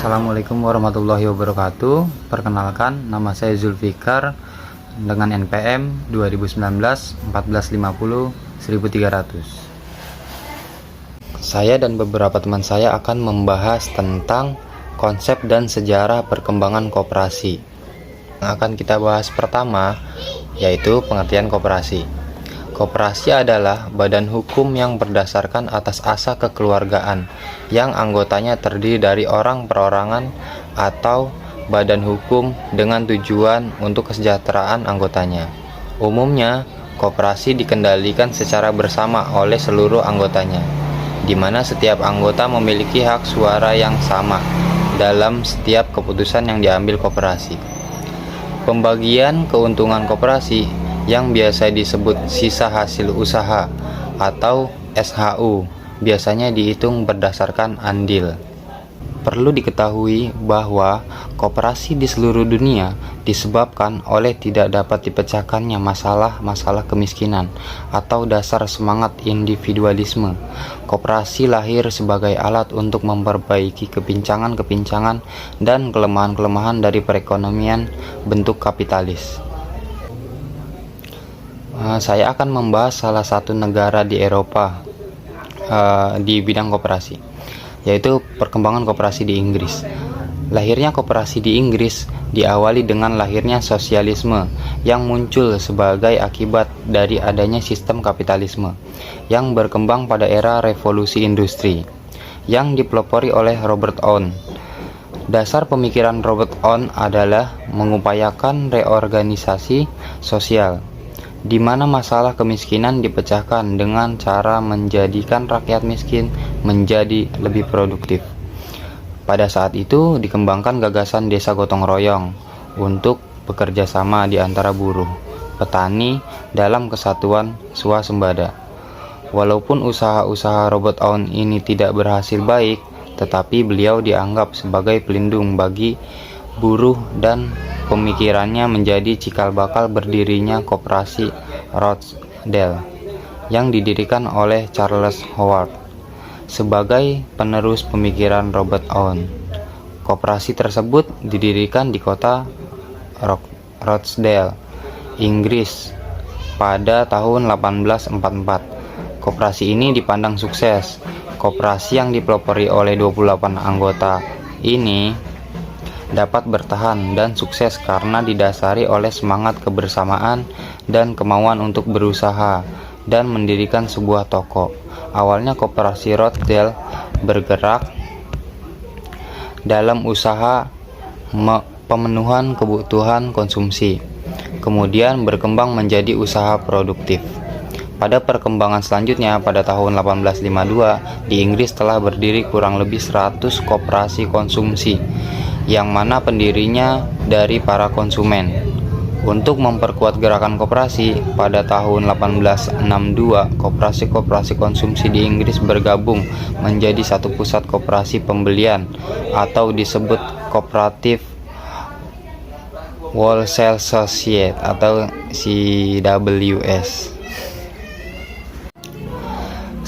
Assalamualaikum warahmatullahi wabarakatuh. Perkenalkan, nama saya Zulfikar dengan NPM 2019 1450 1300. Saya dan beberapa teman saya akan membahas tentang konsep dan sejarah perkembangan koperasi. Yang akan kita bahas pertama yaitu pengertian koperasi. Koperasi adalah badan hukum yang berdasarkan atas asas kekeluargaan yang anggotanya terdiri dari orang perorangan atau badan hukum dengan tujuan untuk kesejahteraan anggotanya. Umumnya, koperasi dikendalikan secara bersama oleh seluruh anggotanya, di mana setiap anggota memiliki hak suara yang sama dalam setiap keputusan yang diambil koperasi. Pembagian keuntungan koperasi yang biasa disebut sisa hasil usaha atau SHU biasanya dihitung berdasarkan andil. Perlu diketahui bahwa koperasi di seluruh dunia disebabkan oleh tidak dapat dipecahkannya masalah-masalah kemiskinan atau dasar semangat individualisme. Koperasi lahir sebagai alat untuk memperbaiki kepincangan-kepincangan dan kelemahan-kelemahan dari perekonomian bentuk kapitalis. Saya akan membahas salah satu negara di Eropa di bidang koperasi, yaitu perkembangan koperasi di Inggris. Lahirnya koperasi di Inggris diawali dengan lahirnya sosialisme yang muncul sebagai akibat dari adanya sistem kapitalisme yang berkembang pada era revolusi industri yang dipelopori oleh Robert Owen. Dasar pemikiran Robert Owen adalah mengupayakan reorganisasi sosial, di mana masalah kemiskinan dipecahkan dengan cara menjadikan rakyat miskin menjadi lebih produktif. Pada saat itu dikembangkan gagasan desa gotong royong untuk bekerja sama di antara buruh, petani dalam kesatuan swasembada. Walaupun usaha-usaha Robert Owen ini tidak berhasil baik, tetapi beliau dianggap sebagai pelindung bagi buruh dan pemikirannya menjadi cikal bakal berdirinya koperasi Rochdale yang didirikan oleh Charles Howard sebagai penerus pemikiran Robert Owen. Koperasi tersebut didirikan di kota Rochdale, Inggris pada tahun 1844. Koperasi ini dipandang sukses. Koperasi yang dipelopori oleh 28 anggota ini dapat bertahan dan sukses karena didasari oleh semangat kebersamaan dan kemauan untuk berusaha dan mendirikan sebuah toko. Awalnya koperasi Rochdale bergerak dalam usaha pemenuhan kebutuhan konsumsi, kemudian berkembang menjadi usaha produktif. Pada perkembangan selanjutnya, pada tahun 1852 di Inggris telah berdiri kurang lebih 100 koperasi konsumsi yang mana pendirinya dari para konsumen. Untuk memperkuat gerakan koperasi, pada tahun 1862 koperasi-koperasi konsumsi di Inggris bergabung menjadi satu pusat koperasi pembelian atau disebut Cooperative Wholesale Society atau CWS.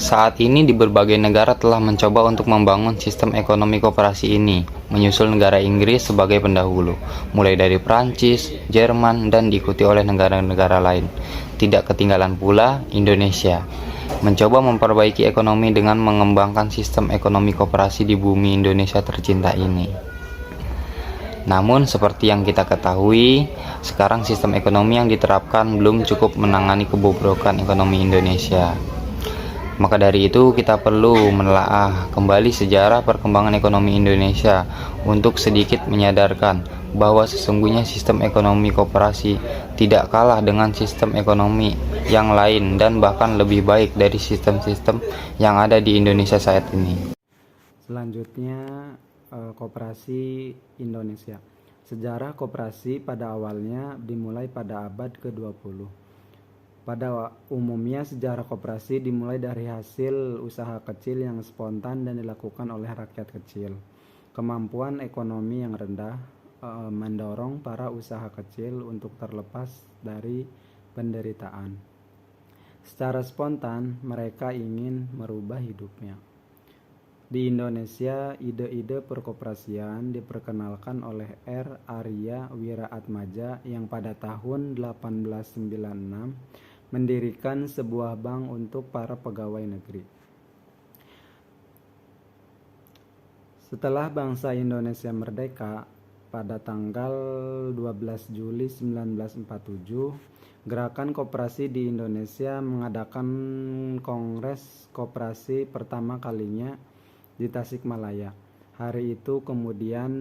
Saat ini di berbagai negara telah mencoba untuk membangun sistem ekonomi koperasi ini, menyusul negara Inggris sebagai pendahulu, mulai dari Prancis, Jerman, dan diikuti oleh negara-negara lain. Tidak ketinggalan pula Indonesia, mencoba memperbaiki ekonomi dengan mengembangkan sistem ekonomi koperasi di bumi Indonesia tercinta ini. Namun seperti yang kita ketahui, sekarang sistem ekonomi yang diterapkan belum cukup menangani kebobrokan ekonomi Indonesia. Maka dari itu kita perlu menelaah kembali sejarah perkembangan ekonomi Indonesia untuk sedikit menyadarkan bahwa sesungguhnya sistem ekonomi koperasi tidak kalah dengan sistem ekonomi yang lain dan bahkan lebih baik dari sistem-sistem yang ada di Indonesia saat ini. Selanjutnya, koperasi Indonesia. Sejarah koperasi pada awalnya dimulai pada abad ke-20. Pada umumnya sejarah koperasi dimulai dari hasil usaha kecil yang spontan dan dilakukan oleh rakyat kecil. Kemampuan ekonomi yang rendah mendorong para usaha kecil untuk terlepas dari penderitaan. Secara spontan mereka ingin merubah hidupnya. Di Indonesia, ide-ide perkoperasian diperkenalkan oleh R. Arya Wiraatmaja yang pada tahun 1896 mendirikan sebuah bank untuk para pegawai negeri. Setelah bangsa Indonesia merdeka pada tanggal 12 Juli 1947, Gerakan Koperasi di Indonesia mengadakan Kongres Koperasi pertama kalinya di Tasikmalaya. Hari itu kemudian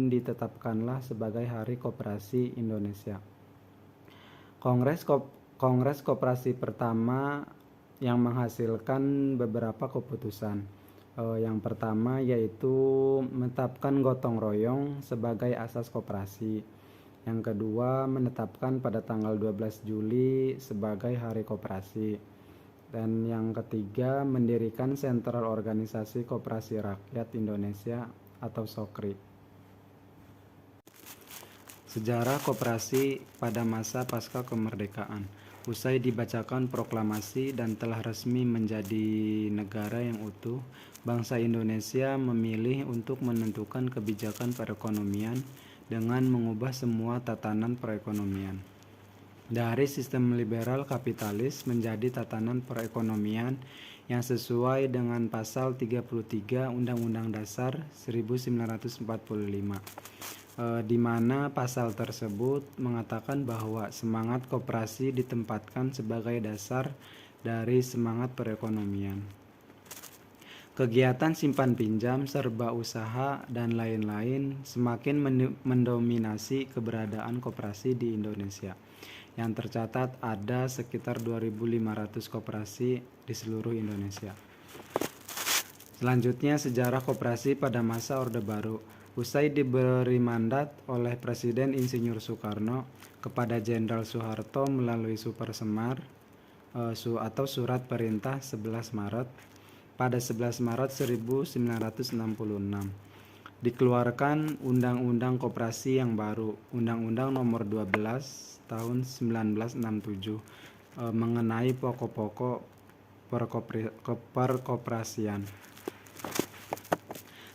ditetapkanlah sebagai Hari Koperasi Indonesia. Kongres Koperasi pertama yang menghasilkan beberapa keputusan. Yang pertama yaitu menetapkan gotong royong sebagai asas koperasi. Yang kedua, menetapkan pada tanggal 12 Juli sebagai Hari Koperasi. Dan yang ketiga, mendirikan Sentral Organisasi Koperasi Rakyat Indonesia atau SOKRI. Sejarah koperasi pada masa pasca kemerdekaan. Usai dibacakan proklamasi dan telah resmi menjadi negara yang utuh, bangsa Indonesia memilih untuk menentukan kebijakan perekonomian dengan mengubah semua tatanan perekonomian. Dari sistem liberal kapitalis menjadi tatanan perekonomian yang sesuai dengan pasal 33 Undang-Undang Dasar 1945, di mana pasal tersebut mengatakan bahwa semangat koperasi ditempatkan sebagai dasar dari semangat perekonomian. Kegiatan simpan pinjam, serba usaha, dan lain-lain semakin mendominasi keberadaan koperasi di Indonesia. Yang tercatat ada sekitar 2.500 koperasi di seluruh Indonesia. Selanjutnya, sejarah koperasi pada masa Orde Baru. Usai diberi mandat oleh Presiden Insinyur Soekarno kepada Jenderal Soeharto melalui Super Semar atau Surat Perintah 11 Maret, pada 11 Maret 1966 dikeluarkan Undang-Undang Koperasi yang baru, Undang-Undang Nomor 12 tahun 1967 mengenai pokok-pokok perkoperasian.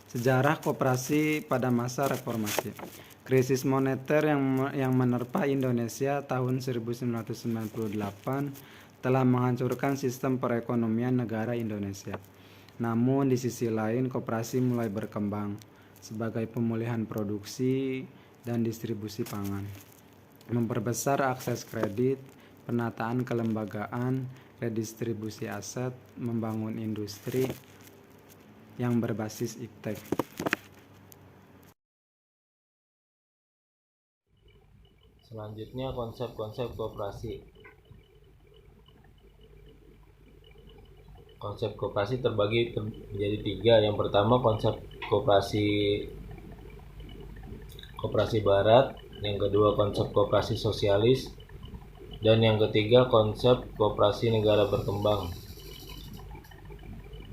Sejarah koperasi pada masa reformasi. Krisis moneter yang menerpa Indonesia tahun 1998 telah menghancurkan sistem perekonomian negara Indonesia. Namun di sisi lain, koperasi mulai berkembang sebagai pemulihan produksi dan distribusi pangan, memperbesar akses kredit, penataan kelembagaan, redistribusi aset, membangun industri yang berbasis iptek. Selanjutnya, konsep-konsep koperasi. Konsep koperasi terbagi menjadi 3. Yang pertama, konsep koperasi barat. Yang kedua, konsep koperasi sosialis. Dan yang ketiga, konsep koperasi negara berkembang.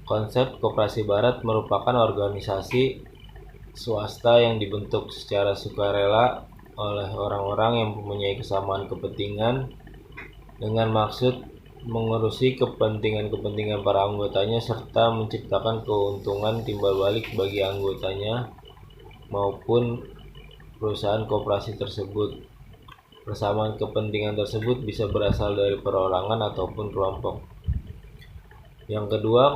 Konsep koperasi barat merupakan organisasi swasta yang dibentuk secara sukarela oleh orang-orang yang mempunyai kesamaan kepentingan dengan maksud mengurusi kepentingan-kepentingan para anggotanya serta menciptakan keuntungan timbal balik bagi anggotanya maupun perusahaan koperasi tersebut. Persamaan kepentingan tersebut bisa berasal dari perorangan ataupun kelompok. Yang kedua,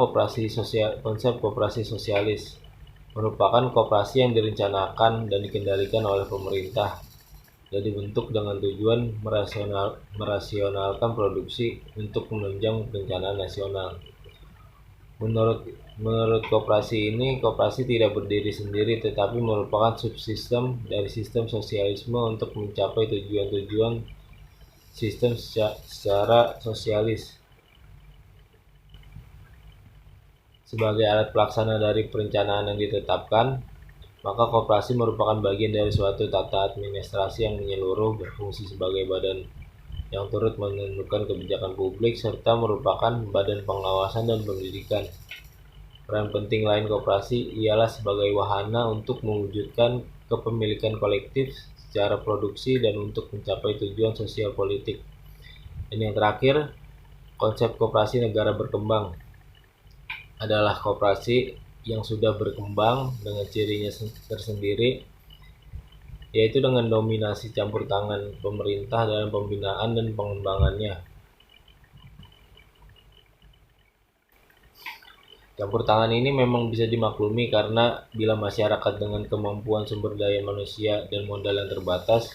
konsep koperasi sosialis merupakan koperasi yang direncanakan dan dikendalikan oleh pemerintah dan dibentuk dengan tujuan merasionalkan produksi untuk menunjang perencanaan nasional. Menurut koperasi ini, koperasi tidak berdiri sendiri tetapi merupakan subsistem dari sistem sosialisme untuk mencapai tujuan-tujuan sistem secara sosialis. Sebagai alat pelaksana dari perencanaan yang ditetapkan, maka koperasi merupakan bagian dari suatu tata administrasi yang menyeluruh, berfungsi sebagai badan yang turut menentukan kebijakan publik serta merupakan badan pengawasan dan pendidikan. Peran penting lain koperasi ialah sebagai wahana untuk mewujudkan kepemilikan kolektif secara produksi dan untuk mencapai tujuan sosial politik. Dan yang terakhir, konsep koperasi negara berkembang adalah koperasi yang sudah berkembang dengan cirinya tersendiri, yaitu dengan dominasi campur tangan pemerintah dalam pembinaan dan pengembangannya. Campur tangan ini memang bisa dimaklumi karena bila masyarakat dengan kemampuan sumber daya manusia dan modal yang terbatas,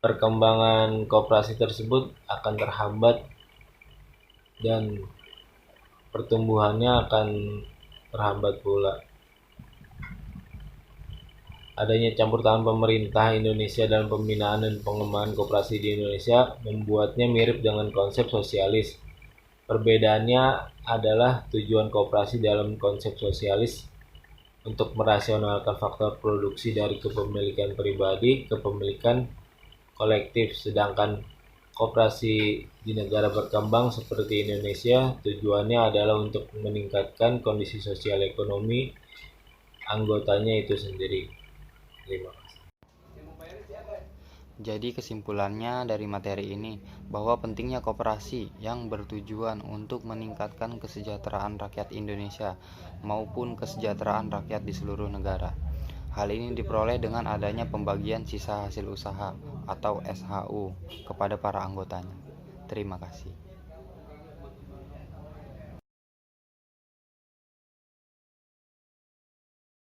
perkembangan koperasi tersebut akan terhambat dan pertumbuhannya akan terhambat pula. Adanya campur tangan pemerintah Indonesia dalam pembinaan dan pengembangan koperasi di Indonesia membuatnya mirip dengan konsep sosialis. Perbedaannya adalah tujuan koperasi dalam konsep sosialis untuk merasionalkan faktor produksi dari kepemilikan pribadi ke kepemilikan kolektif, sedangkan koperasi di negara berkembang seperti Indonesia tujuannya adalah untuk meningkatkan kondisi sosial ekonomi anggotanya itu sendiri. Terima kasih. Jadi kesimpulannya dari materi ini bahwa pentingnya koperasi yang bertujuan untuk meningkatkan kesejahteraan rakyat Indonesia maupun kesejahteraan rakyat di seluruh negara. Hal ini diperoleh dengan adanya pembagian sisa hasil usaha atau SHU kepada para anggotanya. Terima kasih.